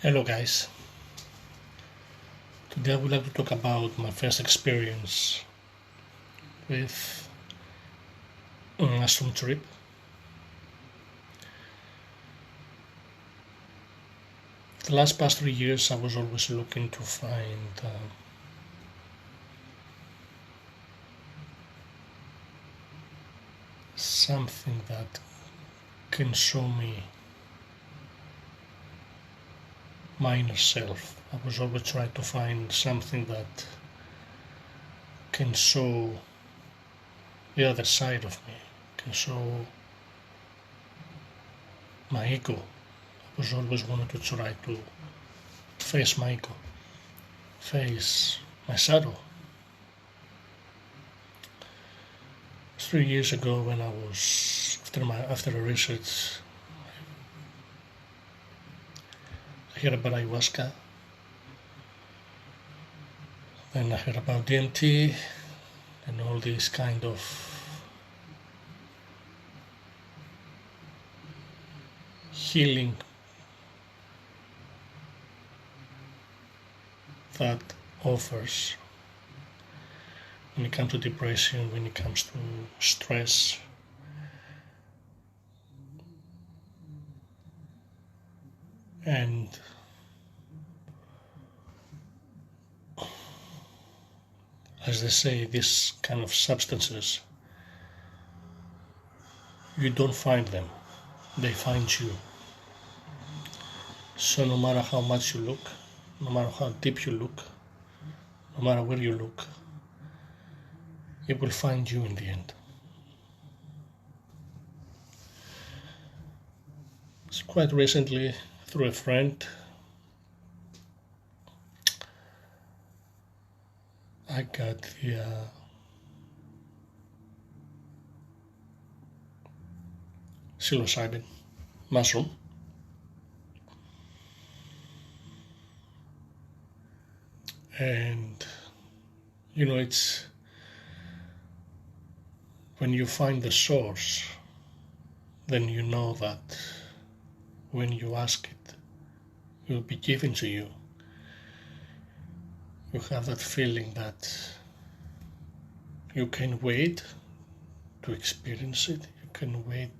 Hello guys, today I would like to talk about my first experience with an mushroom trip. The last past 3 years I was always looking to find something that can show me my inner self. I was always trying to find something that can show the other side of me, can show my ego. I was always wanting to try to face my ego, face my shadow. 3 years ago, when I was after a research, I heard about ayahuasca, then I heard about DMT, and all these kind of healing that offers when it comes to depression, when it comes to stress. And as they say, these kind of substances, you don't find them, they find you. So no matter how much you look, no matter how deep you look, no matter where you look, it will find you in the end. So quite recently, through a friend, I got the psilocybin mushroom. And it's when you find the source, then you know that when you ask it, it will be given to you. You have that feeling that you can wait to experience it, you can wait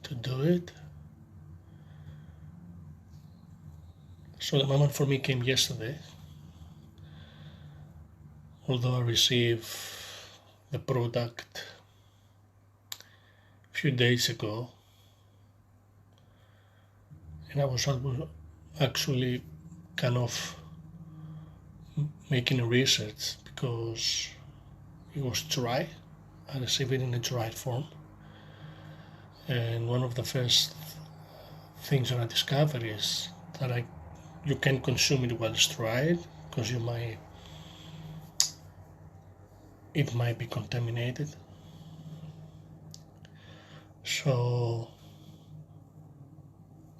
to do it. So the moment for me came yesterday. Although I received the product a few days ago, and I was actually kind of making a research because it was dry. I received it in a dry form, and one of the first things that I discovered is that you can consume it while it's dried because it might be contaminated. So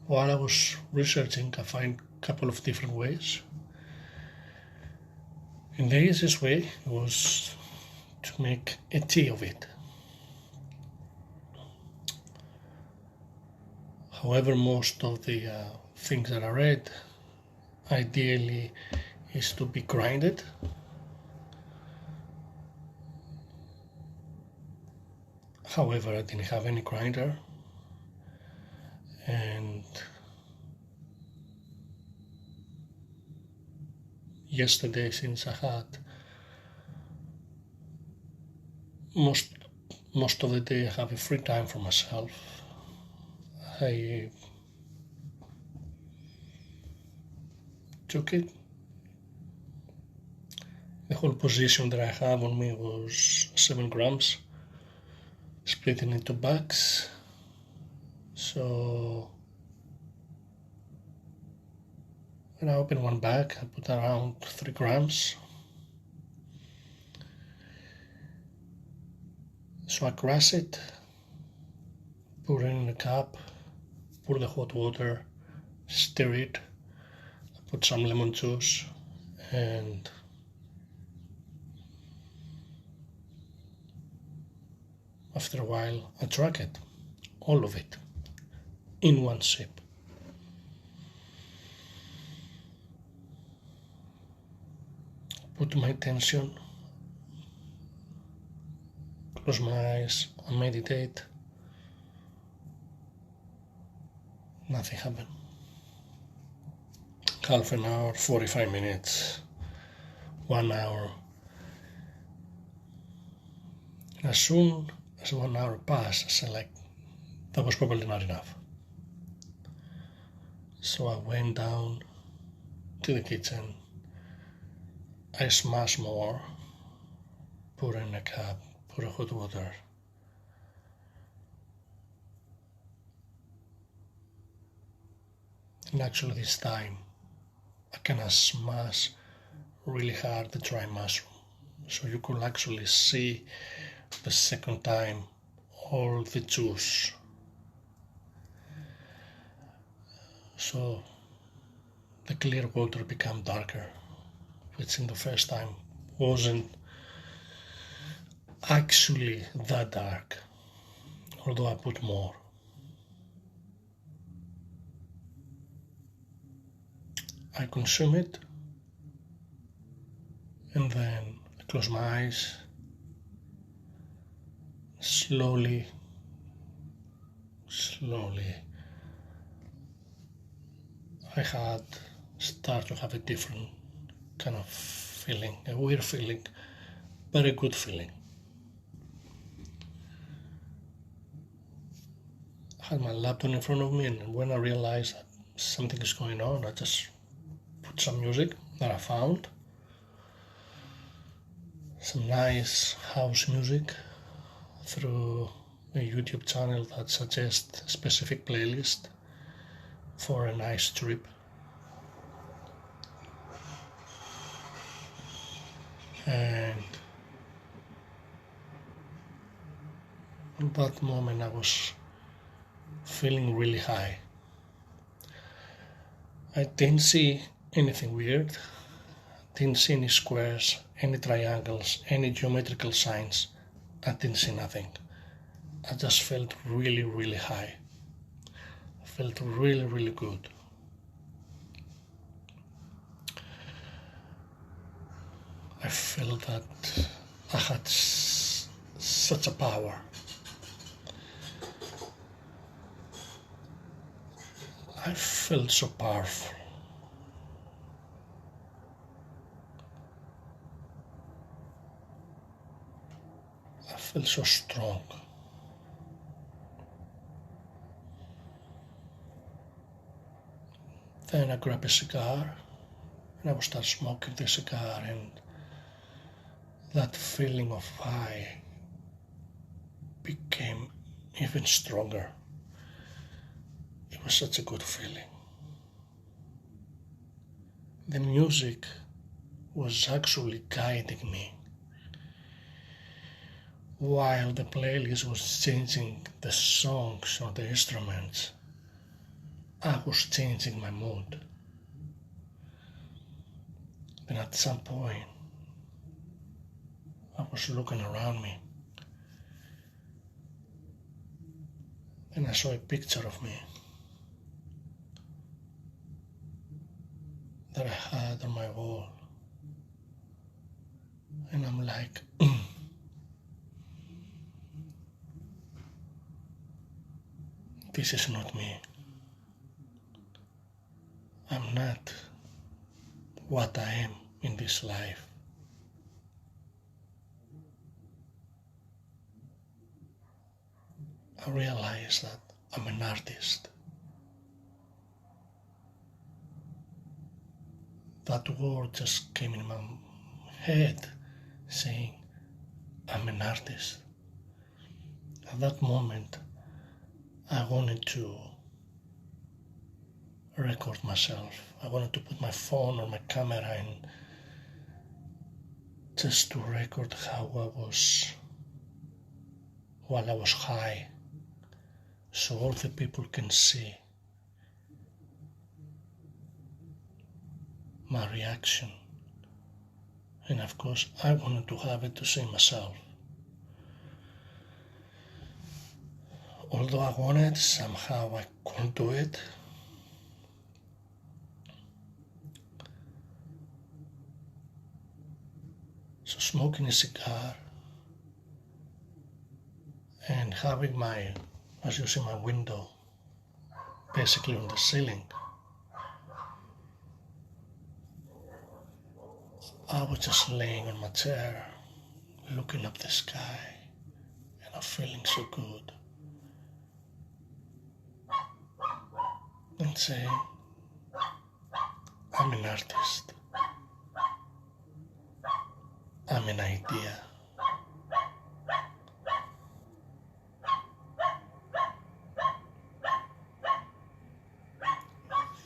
while I was researching, I found a couple of different ways. And the easiest way was to make a tea of it. However, most of the things that I read ideally is to be grinded. However, I didn't have any grinder, and yesterday, since I had most of the day I have a free time for myself, I took it. The whole position that I have on me was 7 grams, split it into bags. So when I open one bag, I put around 3 grams. So I crush it, put it in a cup, pour the hot water, stir it, I put some lemon juice, and after a while I drank it, all of it, in one sip. put my attention, close my eyes and meditate. Nothing happened. Half an hour, 45 minutes, 1 hour. And as soon as 1 hour passed, I said like, that was probably not enough. So I went down to the kitchen. I smashed more, put in a cup, put hot water. And actually this time, I kinda smash really hard the dry mushroom. So you could actually see the second time all the juice. So the clear water became darker, which in the first time wasn't actually that dark, although I put more. I consume it and then I close my eyes, slowly I had start to have a different kind of feeling, a weird feeling, but a good feeling. I had my laptop in front of me, and when I realized that something is going on, I just put some music that I found, some nice house music through a YouTube channel that suggests a specific playlist for a nice trip. And at that moment I was feeling really high. I didn't see anything weird, didn't see any squares, any triangles, any geometrical signs. I didn't see nothing. I just felt really high. I felt really good. I felt that I had such a power. I felt so powerful. I felt so strong. Then I grabbed a cigar and I would start smoking the cigar, and that feeling of high became even stronger. It was such a good feeling. The music was actually guiding me. While the playlist was changing the songs or the instruments, I was changing my mood. Then at some point, I was looking around me and I saw a picture of me that I had on my wall. And I'm like, this is not me. I'm not what I am in this life. I realized that I'm an artist. That word just came in my head saying, I'm an artist. At that moment, I wanted to record myself. I wanted to put my phone or my camera in just to record how I was while I was high, so all the people can see my reaction. And of course, I wanted to have it to see myself. Although I wanted, somehow I couldn't do it. So smoking a cigar and having as you see, my window basically on the ceiling, I was just laying on my chair, looking up the sky, and I'm feeling so good. And saying, I'm an artist. I'm an idea.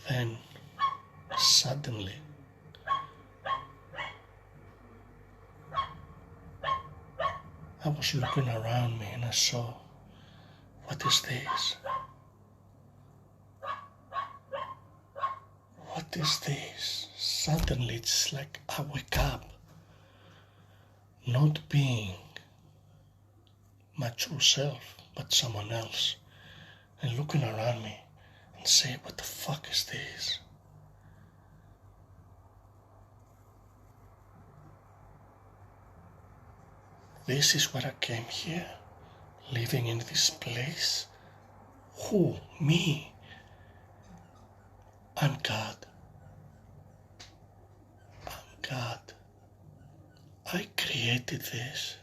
Then, suddenly, I was looking around me and I saw, what is this? What is this? Suddenly it's like I wake up, not being my true self, but someone else, and looking around me and say, what the fuck is this? This is where I came here, living in this place. Who? Me? I'm God. I'm God. I created this.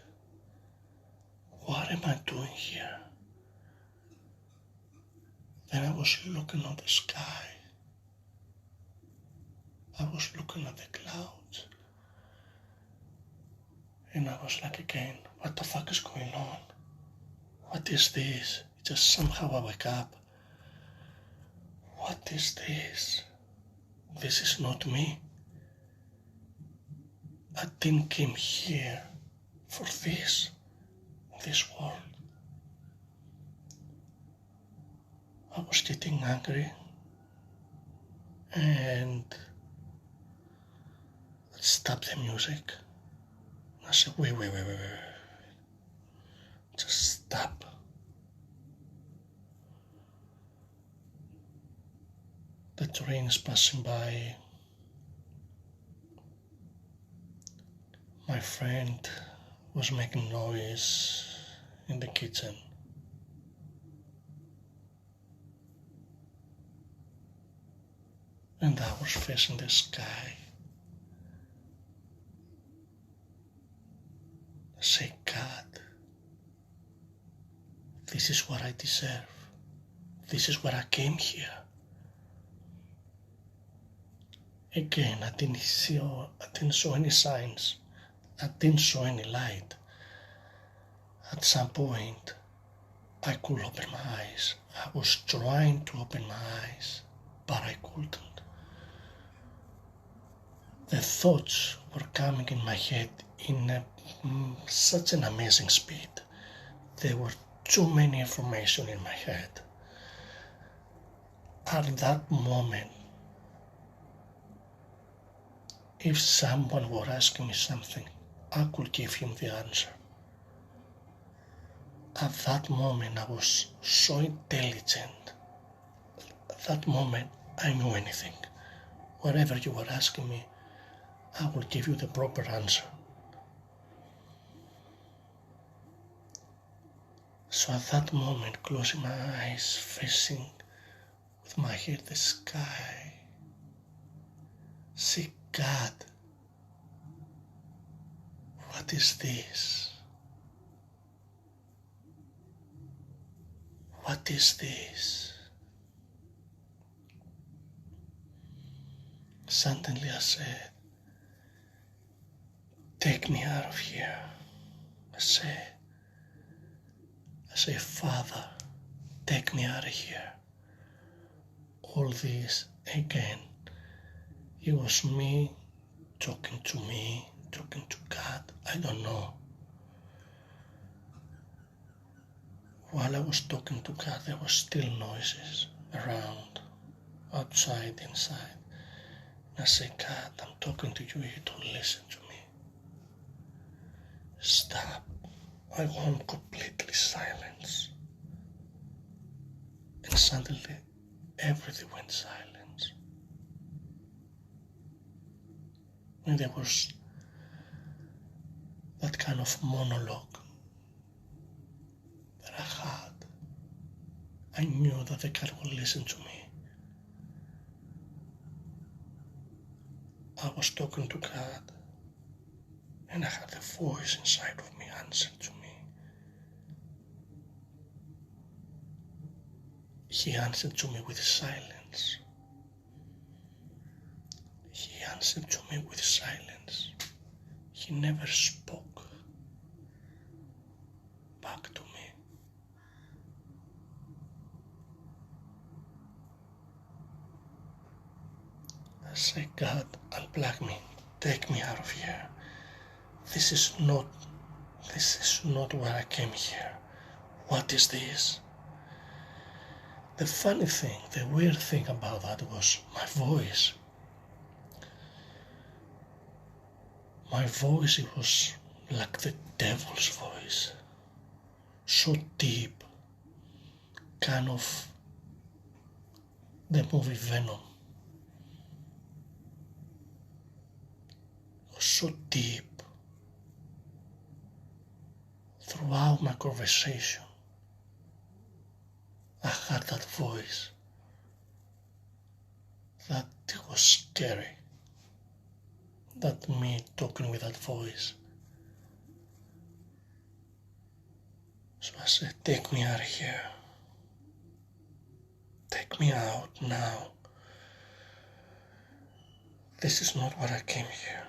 What am I doing here? Then I was looking at the sky. I was looking at the clouds. And I was like again, what the fuck is going on? What is this? Just somehow I wake up. What is this? This is not me. I didn't come here for this world. I was getting angry and I stopped the music. I said, wait. Just stop. The train is passing by. My friend was making noise in the kitchen. And I was facing the sky. I say, God, this is what I deserve. This is where I came here. Again, I didn't show any signs. I didn't show any light. At some point, I could open my eyes. I was trying to open my eyes, but I couldn't. The thoughts were coming in my head in such an amazing speed. There were too many information in my head. At that moment, if someone were asking me something, I could give him the answer. At that moment, I was so intelligent. At that moment, I knew anything. Whatever you were asking me, I will give you the proper answer. So at that moment, closing my eyes, facing with my head the sky, say, God, what is this? What is this? Suddenly I said, take me out of here. I say, Father, take me out of here. All this again, it was me, talking to God, I don't know. While I was talking to God, there were still noises around, outside, inside. And I said, God, I'm talking to you, you don't listen to me. Stop. I want completely silence. And suddenly, everything went silent. And there was that kind of monologue that I had. I knew that the God would listen to me. I was talking to God, and I had a voice inside of me answering to me. He answered to me with silence. He answered to me with silence. He never spoke back to me. I say, God, unplug me. Take me out of here. This is not why I came here. What is this? The funny thing, the weird thing about that was my voice. My voice, it was like the devil's voice. So deep. Kind of the movie Venom. It was so deep. Throughout my conversation, I heard that voice. That it was scary. That me talking with that voice. So I said, take me out of here. Take me out now. This is not what I came here.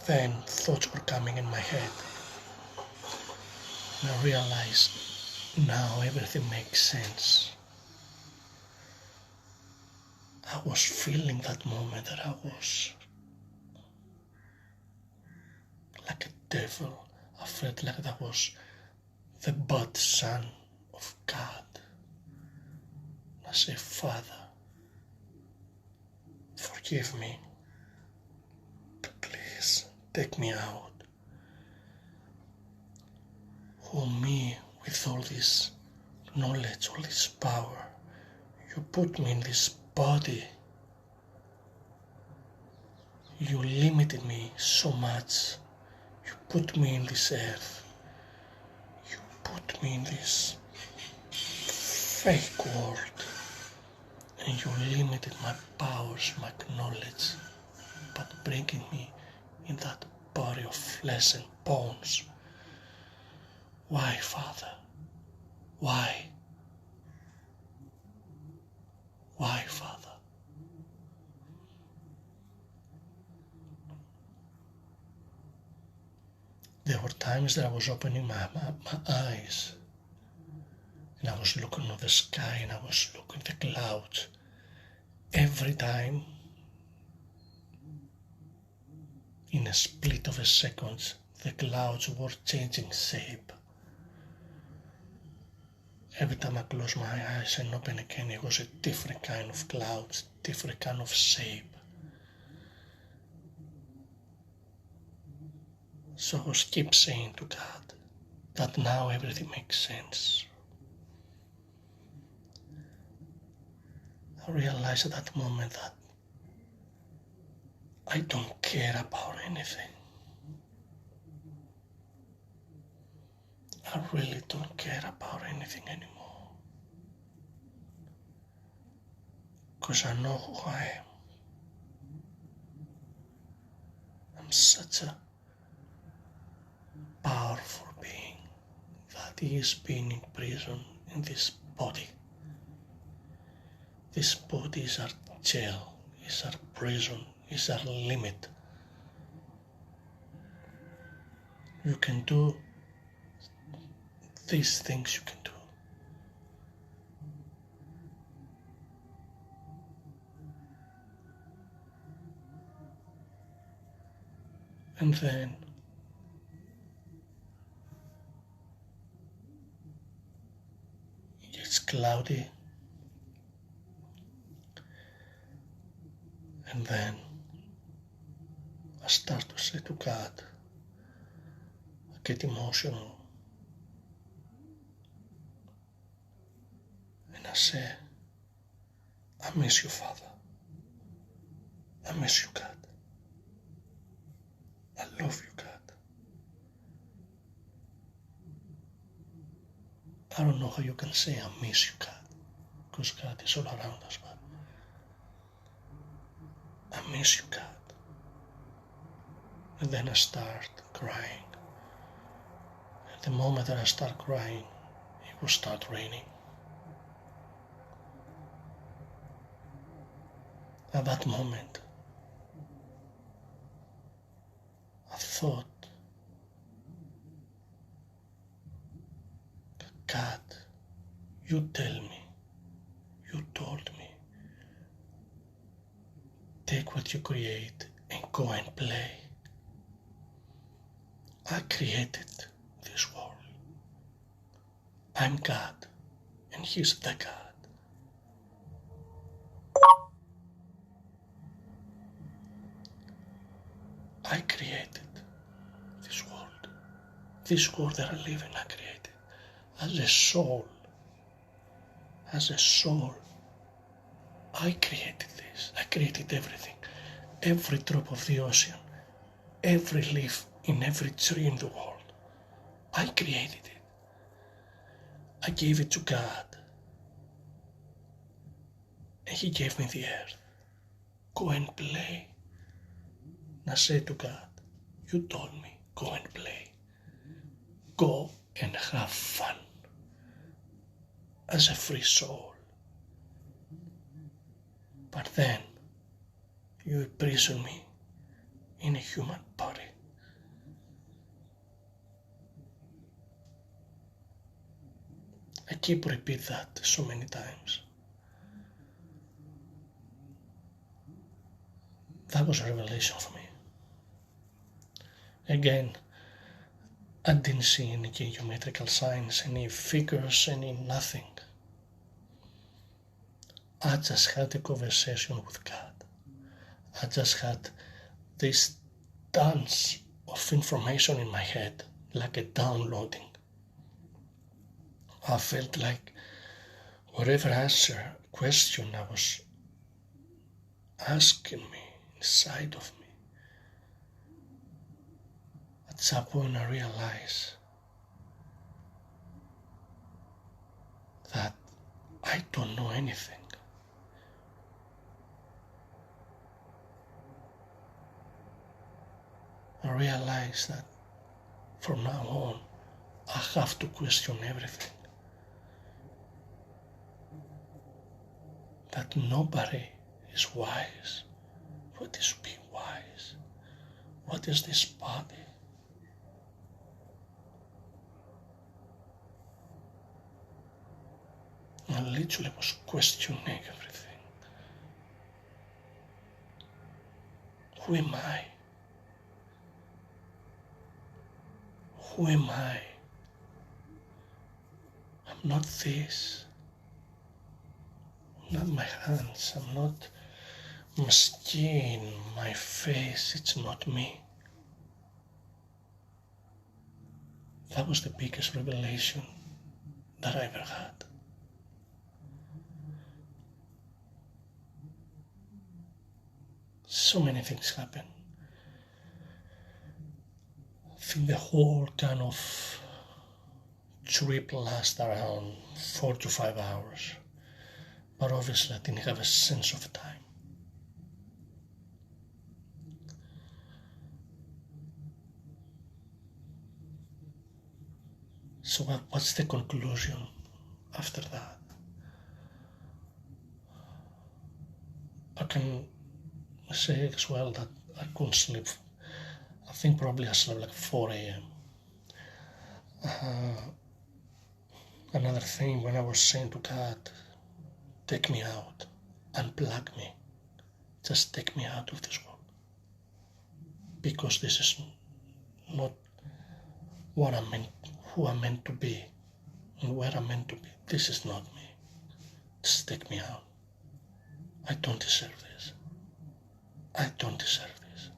Then thoughts were coming in my head. And I realized now everything makes sense. I was feeling that moment that I was like a devil. I felt like that was the bad son of God. I say, Father, forgive me. Please take me out. Oh, me with all this knowledge, all this power. You put me in this body. You limited me so much. You put me in this earth. You put me in this fake world. And you limited my powers, my knowledge, but bringing me in that body of flesh and bones. Why, Father? Why? Why, Father? There were times that I was opening my eyes and I was looking at the sky and I was looking at the clouds. Every time, in a split of a second, the clouds were changing shape. Every time I closed my eyes and opened again, it was a different kind of clouds, different kind of shape. So I was keep saying to God that now everything makes sense. I realized at that moment that I don't care about anything. I really don't care about anything anymore. Because I know who I am. I'm such a powerful being that is being in prison in this body. This body is our jail, is our prison, is our limit. You can do these things you can do. And then it's cloudy. And then I start to say to God, I get emotional. And I say, I miss you, Father. I miss you, God. I love you, God. I don't know how you can say I miss you, God, because God is all around us, but I miss you, God. And then I start crying. At the moment that I start crying, it will start raining. At that moment, I thought, God, you tell me, you told me, take what you create and go and play. I created this world. I'm God, and He's the God. I created this world. This world that I live in, I created. As a soul, I created this. I created everything. Every drop of the ocean, every leaf in every tree in the world. I created it. I gave it to God. And He gave me the earth. Go and play. And I said to God, you told me, go and play. Go and have fun. As a free soul. But then, you imprison me in a human body. I keep repeat that so many times. That was a revelation for me. Again, I didn't see any geometrical signs, any figures, any nothing. I just had a conversation with God. I just had this dance of information in my head, like a downloading. I felt like whatever question I was asking me inside of me, at some point I realized that I don't know anything. I realized that from now on, I have to question everything. That nobody is wise. What is being wise? What is this body? I literally was questioning everything. Who am I? Who am I? I'm not this. I'm not my hands. I'm not my skin, my face. It's not me. That was the biggest revelation that I ever had. So many things happen. I think the whole kind of trip lasted around 4 to 5 hours. But obviously I didn't have a sense of time. So what's the conclusion after that? I can say as well that I couldn't sleep. I think probably I slept like 4 a.m. Another thing, when I was saying to God, take me out, unplug me, just take me out of this world. Because this is not what I'm meant, who I'm meant to be, and where I'm meant to be. This is not me. Just take me out. I don't deserve this. I don't deserve this.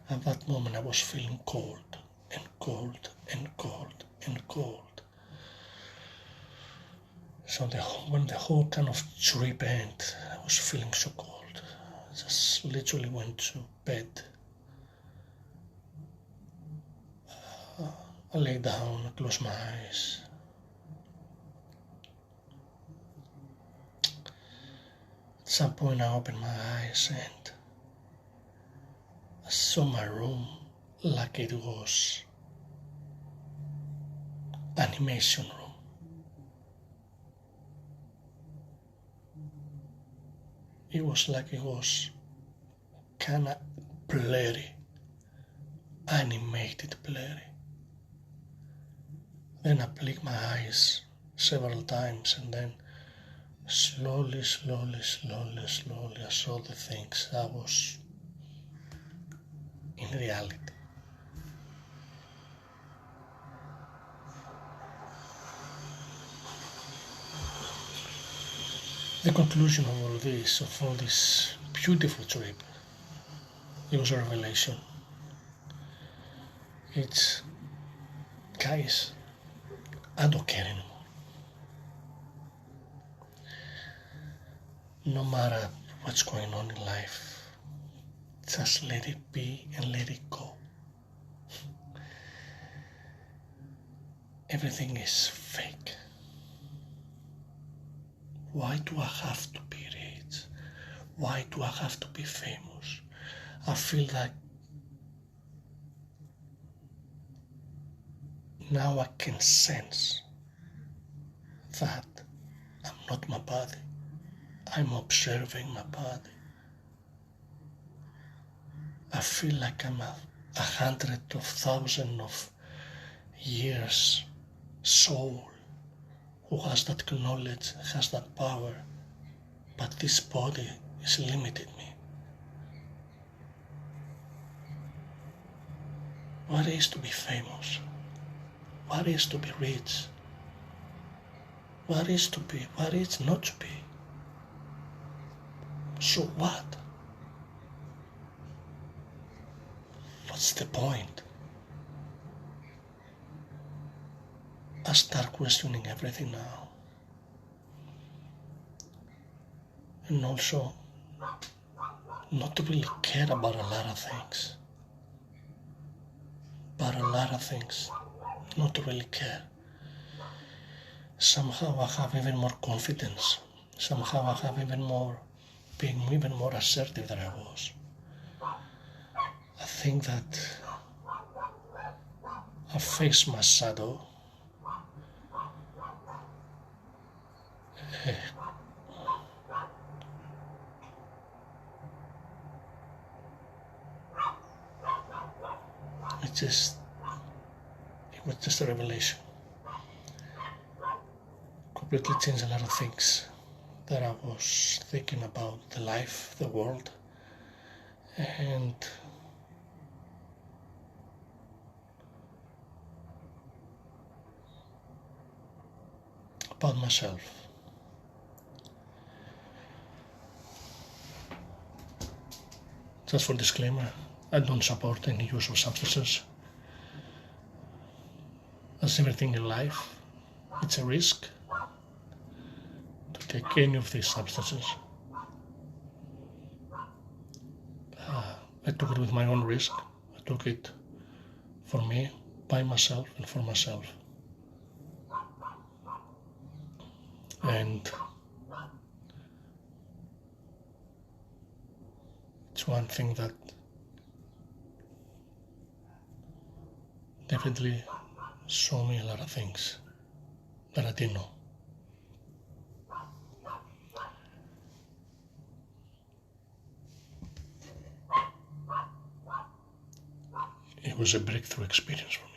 At that moment I was feeling cold and cold and cold and cold. So when the whole kind of trip ended, I was feeling so cold. I just literally went to bed I lay down, I close my eyes. At some point I opened my eyes and I saw my room like it was animation room. It was like it was kinda blurry, animated blurry. Then I blinked my eyes several times and then slowly I saw the things that was in reality. The conclusion of all this beautiful trip, it was a revelation. It's, guys, I don't care anymore. No matter what's going on in life, just let it be and let it go. Everything is fake. Why do I have to be rich? Why do I have to be famous? I feel like now I can sense that I'm not my body. I'm observing my body. I feel like I'm a 100,000 of years soul who has that knowledge, has that power, but this body is limited me. What is to be famous? What is to be rich? What is not to be? So what? What's the point? I start questioning everything now. And also, not to really care about a lot of things. But a lot of things, not to really care. Somehow I have even more confidence. Somehow I have being even more assertive than I was. I think that I face my shadow. It was just a revelation. Completely changed a lot of things that I was thinking about the life, the world, and about myself. Just for disclaimer, I don't support any use of substances. As everything in life, it's a risk to take any of these substances. I took it with my own risk. I took it for me, by myself, and for myself. And it's one thing that definitely showed me a lot of things that I didn't know. It was a breakthrough experience for me.